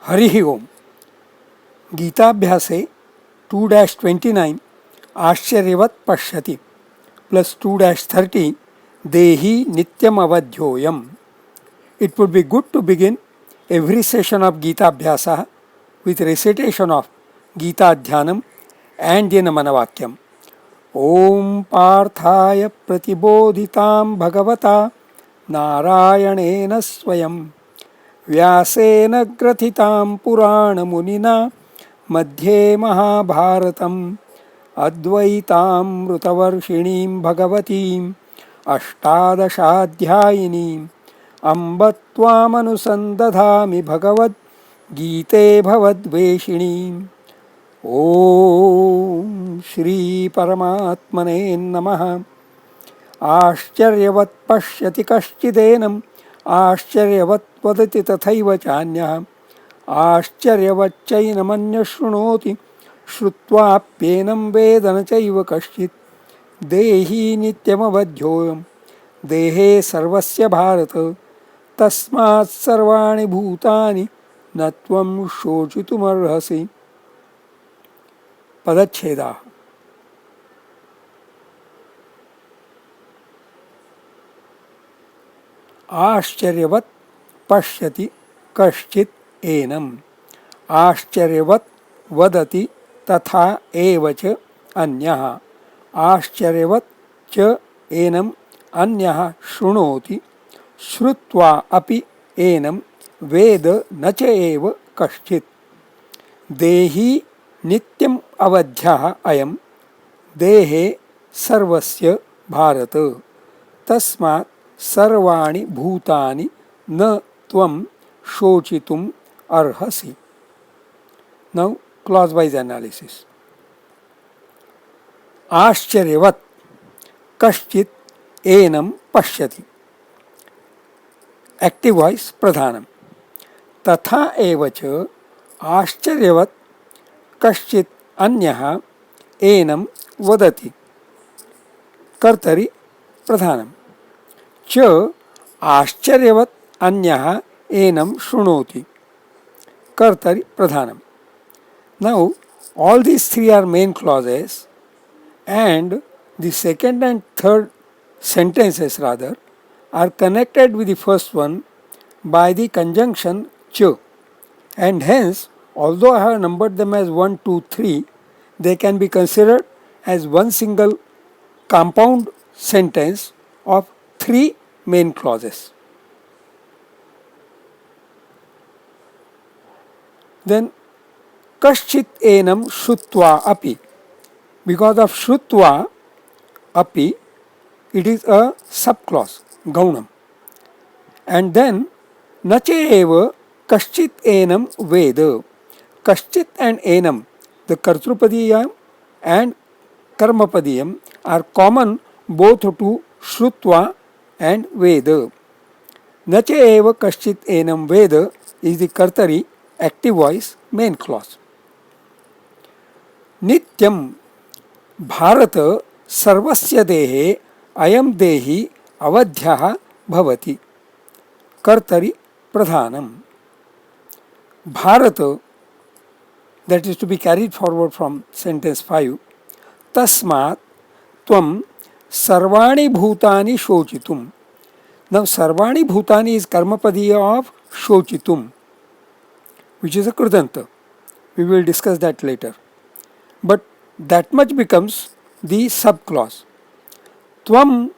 हरि ओम. गीताभ्यासे 2-29 आश्चर्यवत् पश्यति plus 2-30 देहि नित्यमवध्योयम. It would be good to begin every session of Gita Abhyasa with recitation of Gita Dhyanam and the Namanavakyam. Om Parthaya Pratibodhitam Bhagavata Narayanena Swayam Vyasena Grathitam Purana Munina Madhye Mahabharatam Advaitamrutavarshiniim Bhagavatim Ashtadashaadhyayiniim अम्ब त्वामनुसन्दधामि भगवद् गीते भवद्वेषिणीम्. ॐ श्री परमात्मने नमः. आश्चर्यवत् पश्यति कश्चिदेनम् आश्चर्यवत् वदति तथैव चान्यः आश्चर्यवच्चैनमन्यः शृणोति श्रुत्वाप्येनं वेद न चैव कश्चित्. देही नित्यमवध्योऽयं देहे सर्वस्य भारत तस्मात् सर्वाणि भूतानि न त्वं शोचितुमर्हसि. पदच्छेदाः. आश्चर्यवत् पश्यति कश्चित् एनम् आश्चर्यवत् वदति तथा एव च अन्यः आश्चर्यवत् च एनम् अन्यः शृणोति श्रुत्वा अपि एनं वेद न च एव कश्चित्. देही नित्यम् अवध्यः अयं देहे सर्वस्य भारत तस्मात् सर्वाणि भूतानि न त्वं शोचितुम् अर्हसि. Now clause wise analysis. आश्चर्यवत् कश्चित् एनं पश्यति. एक्टिव वॉइस प्रधानम. तथा एव च आश्चर्यवत् कश्चित् अन्यः एनं वदति. कर्तरि प्रधानम. च आश्चर्यवत् अन्यः एनं शृणोति. कर्तरि प्रधानम. Now all these three are main clauses and the second and third sentences rather are connected with the first one by the conjunction ch, and hence although I have numbered them as 1, 2, 3, they can be considered as one single compound sentence of three main clauses. Then kaschit enam shrutva api. Because of shrutva api, it is a subclause, gaunam. And then nache eva kaschit enam veda. Kaschit and enam, the kartrupadiyam and karmapadiyam, are common both to shrutva and veda. Nache eva kaschit enam veda is the kartari active voice main clause. Nityam Bharat सर्वस्य देहे अयम देहि अवध्यः भवति. कर्तरि प्रधानम. Bharat, that is to be carried forward from sentence 5. तस्मात् त्वं सर्वाणि भूतानि शोचितुम. Now सर्वाणि भूतानि is karmapadiya of शोचितुम, which is a krudanta. We will discuss that later. But that much becomes the subclause. Tvam,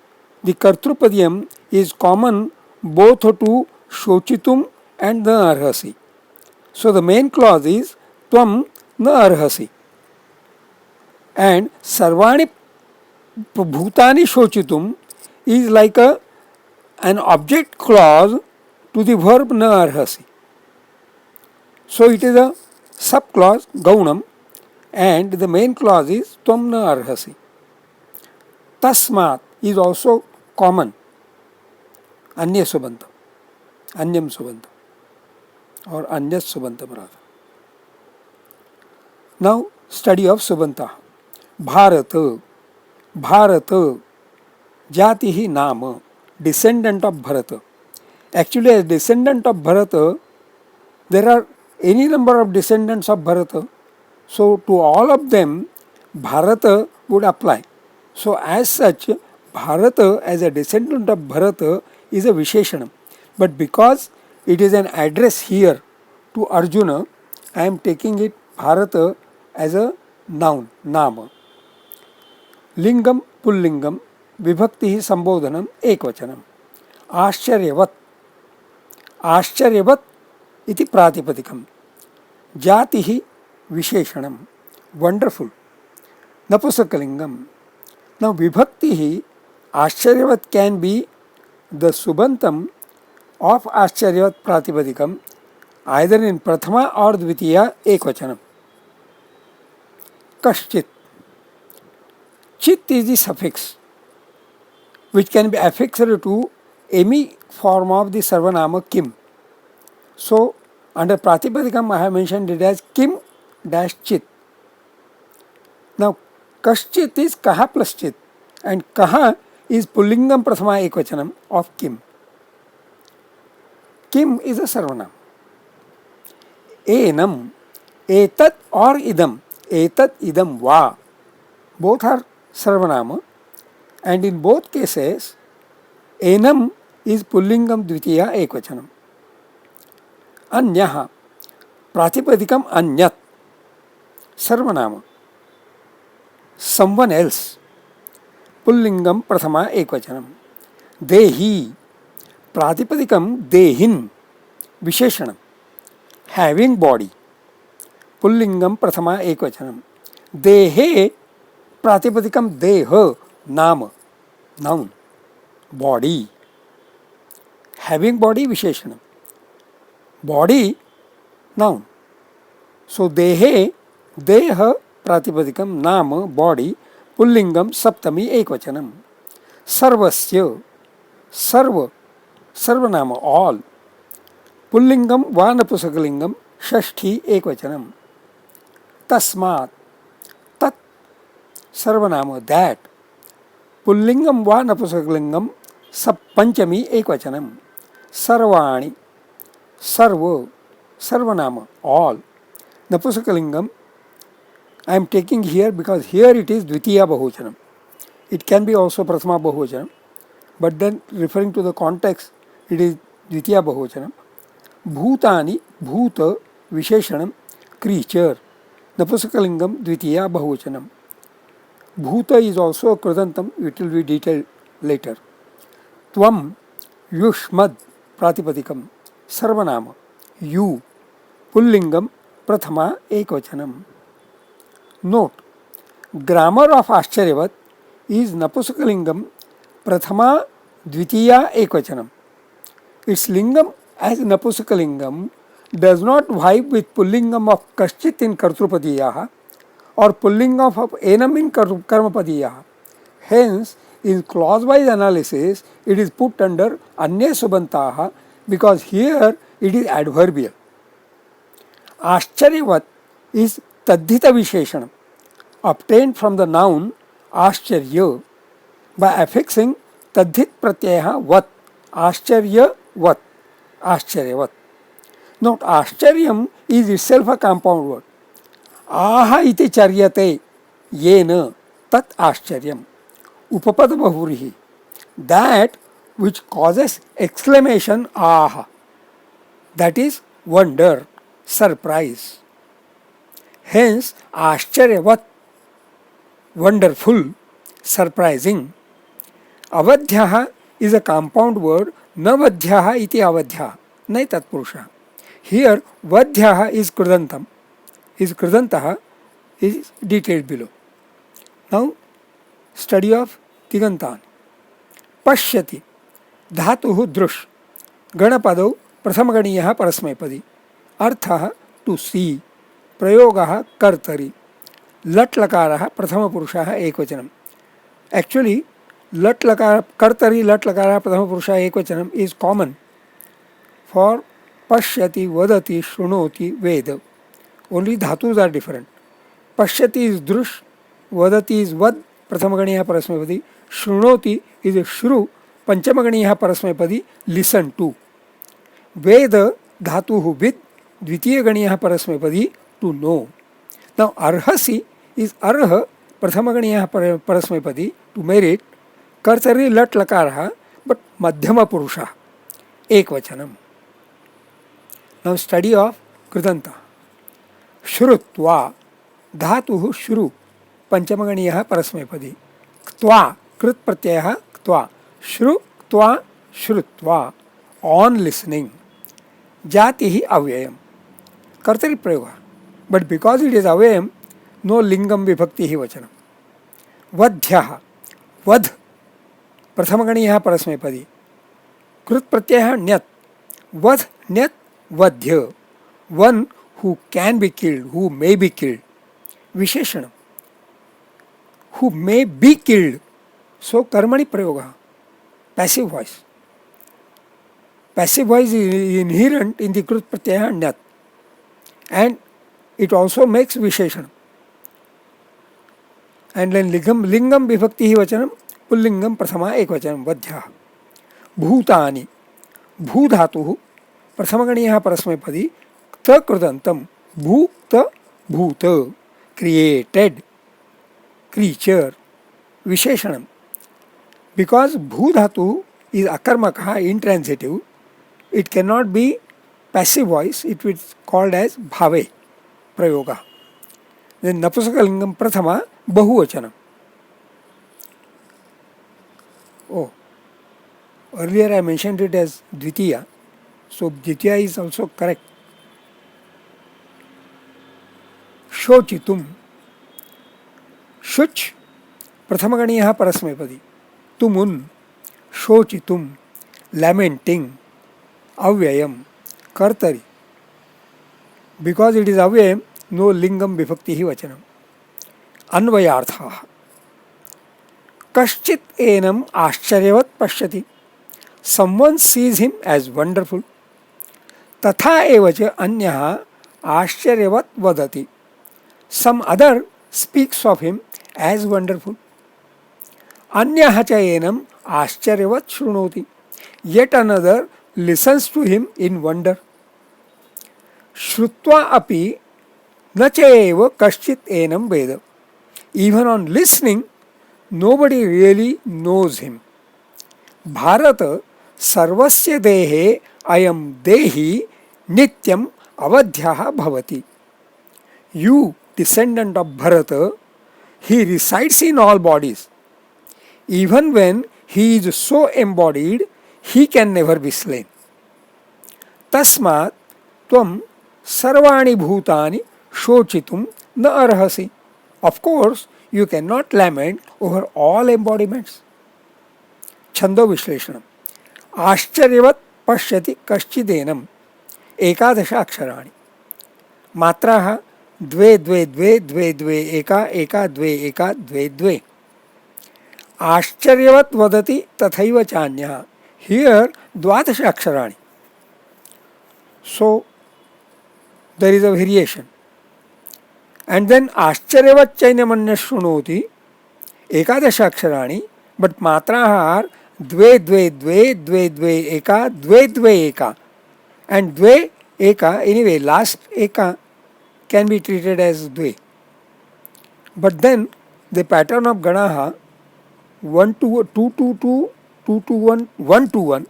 the kartrupadiyam, is common both to shochitum and na arhasi. So the main clause is tvam na arhasi. And sarvani bhutani shochitum is like an object clause to the verb na arhasi. So it is a subclause gaunam. And the main clause is tvam na arhasi. Tasmat is also common. Anya subanta, anyam subanta, or anyas subantam rather. Now study of subanta. Bharata. Bharata, jatihi nama, descendant of Bharata. Actually, as descendant of Bharata, there are any number of descendants of Bharata. So to all of them, Bharata would apply. So as such, Bharata as a descendant of Bharata is a Visheshanam. But because it is an address here to Arjuna, I am taking it Bharata as a noun, Nama. Lingam, Pullingam, Vibhakti Sambodhanam, Ekvachanam. Ascharyavat. Ascharyavat iti Pratipadikam. Jatihi Visheshanam. Wonderful. Napusakalingam. Now Vibhakti Ascharyavat can be the Subantam of Ascharyavat Pratipadikam either in Prathama or Dvitiya Ekvachanam. Kaschit. Chit is the suffix which can be affixed to any form of the Sarvanama Kim. So under Pratipadikam I have mentioned it as Kim dash Chit. Now Kaschit is Kaha plus Chit and Kaha is Pullingam Prathama Ekvachanam of Kim. Kim is a Sarvanam. Enam, Etat or Idam, Etat Idam Va. Both are Sarvanama and in both cases Enam is Pullingam Dvitiya Ekvachanam. Anyaha, Pratipadikam Anyat, Sarvanama. Someone else, Pullingam Prathama Ekvachanam. Dehi, Pratipadikam Dehin, Visheshanam. Having body, Pullingam Prathama Ekvachanam. Dehe, Pratipadikam Deha, Nama, noun, body. Having body, Visheshanam. Body, noun. So Dehe, Deha, Pratipadikam, Nama, body, Pullingam, Saptami, Ekvachanam. Sarvasya, Sarva, Sarvanama, all. Pullingam, Vanapusakalingam, Shashti, Ekvachanam. Tasmat, Tat, Sarvanama, that. Pullingam, Vanapusakalingam, Panchami, Ekvachanam. Sarvani, Sarva, Sarvanama, all. Napusakalingam, I am taking here because here it is Dvitiya Bahuvachanam. It can be also Prathama Bahuvachanam, but then referring to the context, it is Dvitiya Bahuvachanam. Bhutani, Bhuta, Visheshanam, creature. Napusakalingam, Dvitiya Bahuvachanam. Bhuta is also a Krudantam, it will be detailed later. Tvam, Yushmad, Pratipadikam, Sarvanama, you, Pullingam, Prathama, Ekvachanam. Note, grammar of Ascharyavat is Napusakalingam, Prathama, Dvitiya, Ekvachanam. Its lingam as Napusakalingam does not vibe with Pullingam of Kaschit in Kartrupadiyaha or Pullingam of Enam in Karmapadiyaha. Hence, in clause-wise analysis, it is put under Anya Subantaha because here it is adverbial. Ascharyavat is Tadhita Visheshanam obtained from the noun Ascharya by affixing Tadhit Pratyaya Vat. Ascharya Vat. Ascharyavat. Note, Ascharyam is itself a compound word. Aha iti charyate yena tat Ascharyam. Upapada Bahurihi. That which causes exclamation aha. That is wonder, surprise. Hence, Ascharyavat, wonderful, surprising. Avadhyaha is a compound word, navadhyaha iti avadhyaha, nai tatpurusha. Here, vadhyaha is krudantam, is krudantaha, is detailed below. Now, study of Tigantan. Pashyati, dhatuhu drush, ganapadau prathamaganiyaha parasmaipadi. Arthaha, to see. Prayogaha kartari. Lat lakaraha prathama purushaha ekvachanam. Actually, lat lakara kartari lat lakaraha prathama purushaha ekvachanam is common for pashyati, vadati, shrunoti, veda. Only dhatus are different. Pashyati is drush, vadati is vad, prathamaganiyaha parasmaipadi. Shrunoti is shru, panchamaganiyaha parasmaipadi, listen to. Veda dhatuhu vid, द्वितीयगणीयः परस्मैपदी to know. Now अर्हसि is अर्ह प्रथमगणीयः परस्मैपदी to merit. कर्तरि लट् लकारः but मध्यमपुरुषः एकवचनम्. नाउ स्टडी ऑफ कृदन्त. श्रुत्वा धातुः श्रु पंचमगणीयः परस्मैपदी. क्त्वा कृत् प्रत्ययः क्त्वा. श्रु क्त्वा श्रुत्वा. On listening. जातिः अव्ययम्. कर्तरि प्रयोगः बट बिकॉज इट इज अव्ययम् नो लिंगम विभक्ति वचनम्. वध्यः वध प्रथमगणीयः परस्मैपदी. कृत् प्रत्ययः ण्यत्. वध ण्यत् वध्य. One who can be killed, who may be killed. विशेषणम् who may be killed. So कर्मणि प्रयोगः. Passive voice. Passive voice is inherent in the krut pratyaya nyat, and it also makes visheshanam. And then lingam vibhakti vachanam pullingam prathama ekvachanam vadhyah. Bhutani bhu dhatuh prathamaganiyah parasmaipadi ta krudantam bhu ta bhuta. Created, creature. Visheshanam. Because bhu dhatu is akarmakaha, intransitive, it cannot be passive voice, it is called as bhave prayoga. Then napusakalingam prathama bahuvachanam. Oh, earlier I mentioned it as dvitiya, so dvitiya is also correct. Shochitum. Shuch prathamaganiyah parasmaipadi. Tumun. Shochitum. Lamenting. Avyayam. Kartari. Because it is avyayam, no lingam vibhakti vachanam. Anvayartha. Kaschit enam ascharyavat pashyati. Someone sees him as wonderful. Tatha evacha anyaha ascharyavat vadati. Some other speaks of him as wonderful. Anyaha cha enam ascharyavat shrunoti. Yet another listens to him in wonder. Shrutva api na chaeva kaschit enam veda. Even on listening, nobody really knows him. Bharata sarvasya dehe ayam dehi nityam avadhyaha bhavati. You, descendant of Bharata, he resides in all bodies. Even when he is so embodied, he can never be slain. Tasmat tvam sarvani bhutani shochitum na arhasi. Of course, you cannot lament over all embodiments. Chando Vishleshanam. Ascharyavat pashyati kaschidenam. Ekadasha aksharani. Matraha dve dve dve dve dve eka eka dve eka dve dve. Ascharyavat vadati tathaiva chanyah. Here dvadasha aksharani. So there is a variation. And then ascharyavat chainamanya shrunoti ekadasha aksharani, but matraha are dve dve dve dve dve eka dve dve eka. And dve eka, anyway, last eka can be treated as dve. But then the pattern of Ganaha 1 to 2 to 2 2 to 1 1 to 1,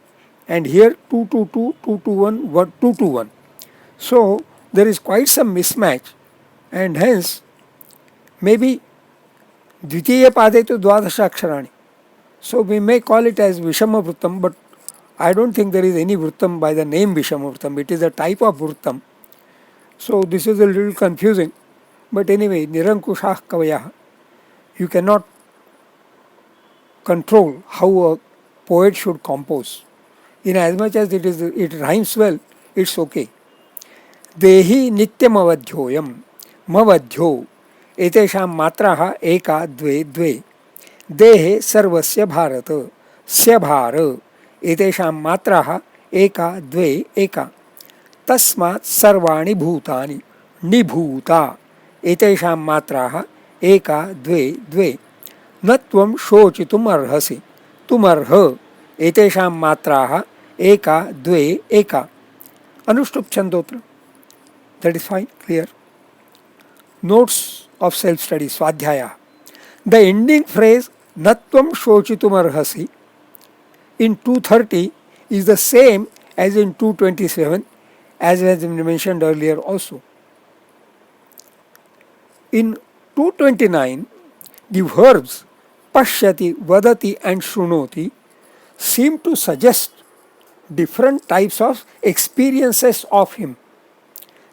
and here 2 to 2 2 to 1 1 2 to 1. So there is quite some mismatch, and hence maybe dvitiya pade to dvadasha aksharani. So we may call it as Vishama Vrittam, but I don't think there is any Vrittam by the name Vishama Vrittam. It is a type of Vrittam. So this is a little confusing. But anyway, Nirankushah Kavayah. You cannot control how a poet should compose. In as much as it rhymes well, it's okay. Dehi nityam avadhyoyam mavadhyo etesham matraha eka dve dve. Dehe sarvasya bharata sya bhara etesham matraha eka dve eka. Tasmat sarvani bhutani nibhuta etesham matraha eka dve dve. Natvam shochitum arhasi tumarha etesham matraha eka dve eka. Anushtup chandotra. That is fine, clear. Notes of self-study, Swadhyaya. The ending phrase, Natvam shochitum arhasi, in 230 is the same as in 227, as has been mentioned earlier also. In 229, the verbs pashyati, vadati and shrunoti seem to suggest different types of experiences of him.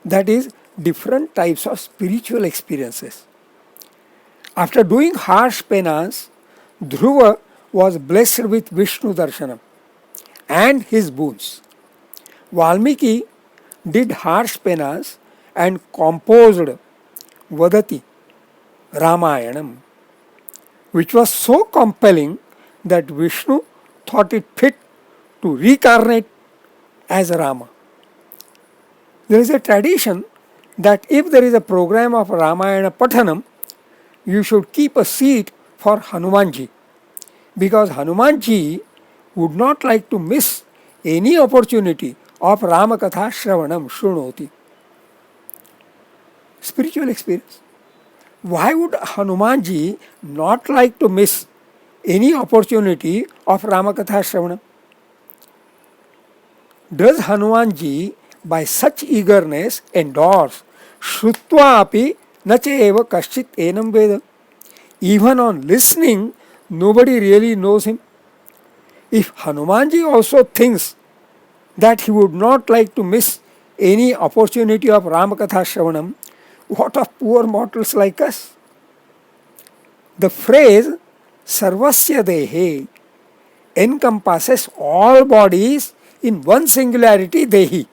That is, different types of spiritual experiences. After doing harsh penance, Dhruva was blessed with Vishnu Darshanam and his boons. Valmiki did harsh penance and composed Vadati Ramayanam, which was so compelling that Vishnu thought it fit to reincarnate as Rama. There is a tradition that if there is a program of Ramayana Pathanam, you should keep a seat for Hanumanji, because Hanumanji would not like to miss any opportunity of Ramakatha Shravanam Shrunoti. Spiritual experience. Why would Hanumanji not like to miss any opportunity of Ramakatha Shravanam? Does Hanumanji by such eagerness endorse Shrutva api nacheva kaschit enam veda? Even on listening, nobody really knows him. If Hanumanji also thinks that he would not like to miss any opportunity of Ramakatha Shravanam, what of poor mortals like us? The phrase Sarvasya Dehe encompasses all bodies in one singularity, Dehi.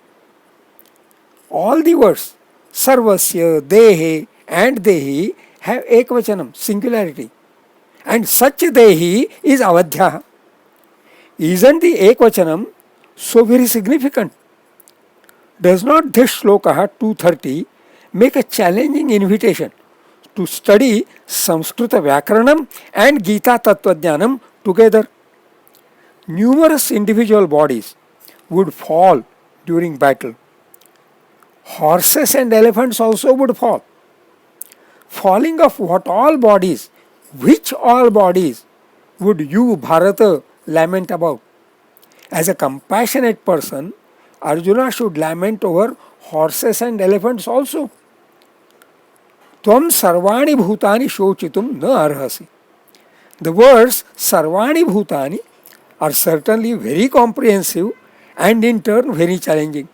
All the words Sarvasya, Dehe and Dehi have Ekvachanam, singularity. And such Dehi is Avadhya. Isn't the Ekvachanam so very significant? Does not this shloka 230 make a challenging invitation to study Samskrita Vyakaranam and Gita Tattvajnanam together? Numerous individual bodies would fall during battle. Horses and elephants also would fall. Falling of what all bodies, which all bodies would you, Bharata, lament about? As a compassionate person, Arjuna should lament over horses and elephants also. Tvam sarvani bhutani shochitum na arhasi. The words sarvani bhutani are certainly very comprehensive and in turn very challenging.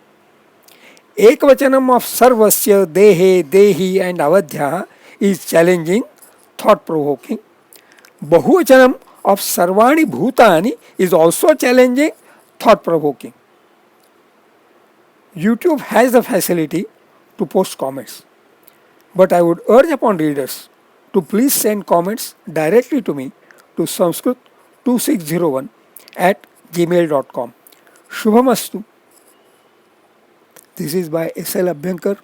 Ekvachanam of sarvasya, dehe, dehi and avadhya is challenging, thought-provoking. Bahuvachanam of sarvani bhutani is also challenging, thought-provoking. YouTube has the facility to post comments, but I would urge upon readers to please send comments directly to me to sanskrit2601@gmail.com. Shubhamastu. This is by S.L. Abhyankar.